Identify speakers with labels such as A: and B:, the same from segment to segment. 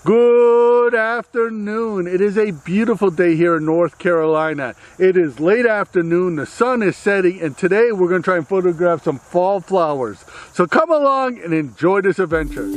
A: Good afternoon. It is a beautiful day here in North Carolina. It is late afternoon, the sun is setting, and today we're going to try and photograph some fall flowers. So come along and enjoy this adventure.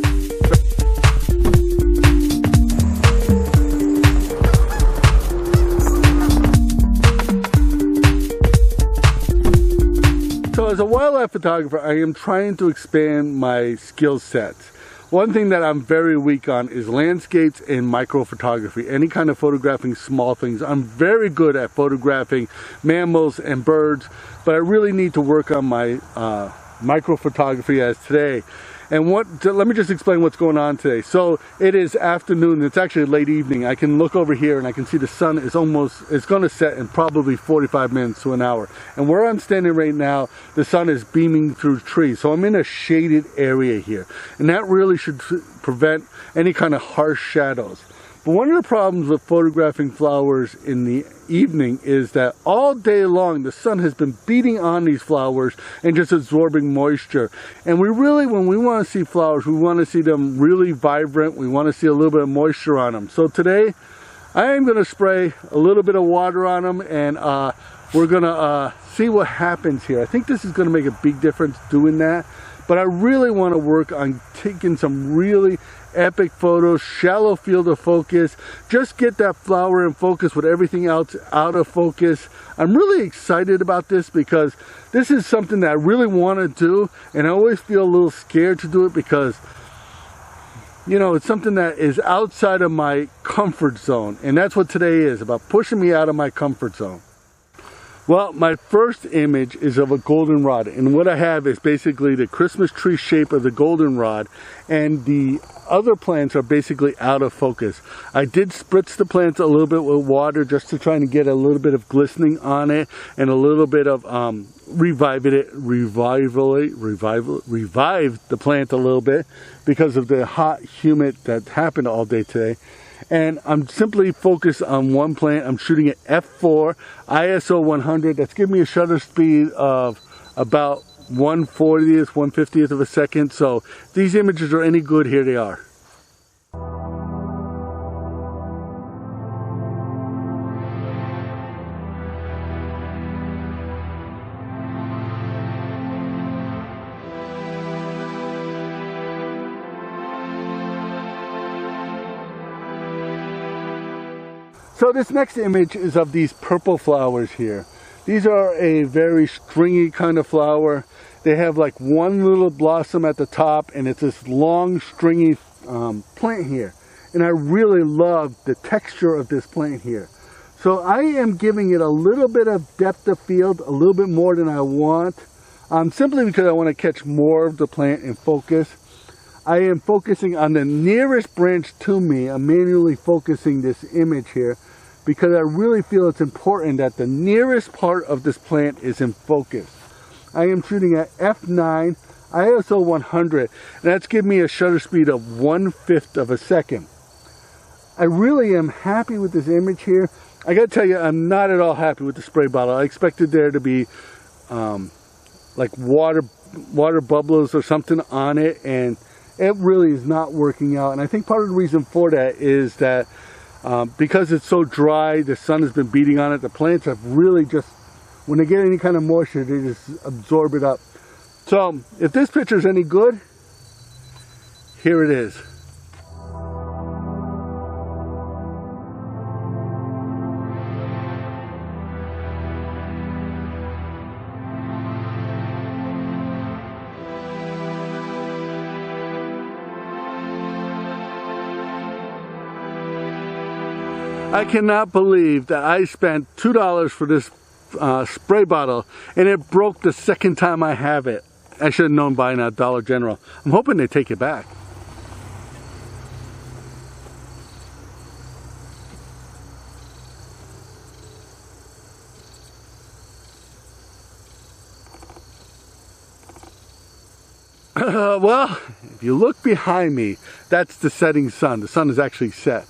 A: So as a wildlife photographer, I am trying to expand my skill sets. One thing that I'm very weak on is landscapes and micro photography, any kind of photographing small things. I'm very good at photographing mammals and birds, but I really need to work on my micro photography as today. And let me just explain what's going on today. So it is afternoon, it's actually late evening. I can look over here and I can see the sun is it's going to set in probably 45 minutes to an hour. And where I'm standing right now, the sun is beaming through trees. So I'm in a shaded area here. And that really should prevent any kind of harsh shadows. But one of the problems with photographing flowers in the evening is that all day long the sun has been beating on these flowers and just absorbing moisture. And when we want to see flowers, we want to see them really vibrant. We want to see a little bit of moisture on them. So today I am going to spray a little bit of water on them, and we're going to see what happens here. I think this is going to make a big difference doing that. But I really want to work on taking some really epic photos, shallow field of focus, just get that flower in focus with everything else out of focus. I'm really excited about this because this is something that I really want to do, and I always feel a little scared to do it because, you know, it's something that is outside of my comfort zone, and that's what today is, about pushing me out of my comfort zone. Well, my first image is of a goldenrod, and what I have is basically the Christmas tree shape of the goldenrod, and the other plants are basically out of focus. I did spritz the plants a little bit with water just to try and get a little bit of glistening on it and a little bit of revive the plant a little bit because of the hot, humid that happened all day today. And I'm simply focused on one plant. I'm shooting at f4, ISO 100. That's giving me a shutter speed of about 1/40th, 1/50th of a second. So if these images are any good, here they are. So this next image is of these purple flowers here. These are a very stringy kind of flower. They have like one little blossom at the top, and it's this long stringy plant here. And I really love the texture of this plant here. So I am giving it a little bit of depth of field, a little bit more than I want, simply because I want to catch more of the plant in focus. I am focusing on the nearest branch to me. I'm manually focusing this image here because I really feel it's important that the nearest part of this plant is in focus. I am shooting at f9, ISO 100, and that's giving me a shutter speed of 1/5 of a second. I really am happy with this image here. I gotta tell you, I'm not at all happy with the spray bottle. I expected there to be like water bubbles or something on it, and it really is not working out. And I think part of the reason for that is that because it's so dry, the sun has been beating on it, the plants have really just, when they get any kind of moisture, they just absorb it up. So if this picture is any good, here it is. I cannot believe that I spent $2 for this spray bottle and it broke the second time I have it. I should have known buying at Dollar General. I'm hoping they take it back. Well, if you look behind me, that's the setting sun. The sun is actually set.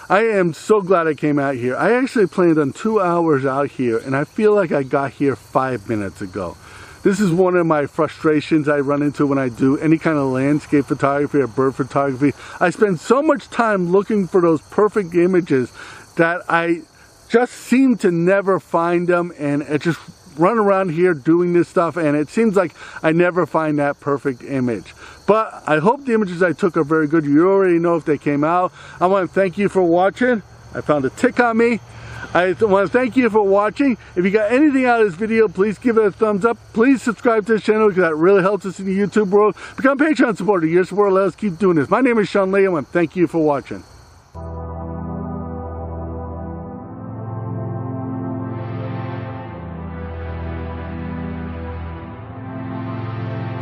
A: I am so glad I came out here. I actually planned on 2 hours out here, and I feel like I got here 5 minutes ago. This is one of my frustrations I run into when I do any kind of landscape photography or bird photography. I spend so much time looking for those perfect images that I just seem to never find them, and it just run around here doing this stuff, and it seems like I never find that perfect image. But I hope the images I took are very good. You already know if they came out. I want to thank you for watching. I found a tick on me. I want to thank you for watching. If you got anything out of this video, please give it a thumbs up. Please subscribe to this channel because that really helps us in the YouTube world. Become a Patreon supporter. Your support will let us keep doing this. My name is Sean Leahy. I want to thank you for watching.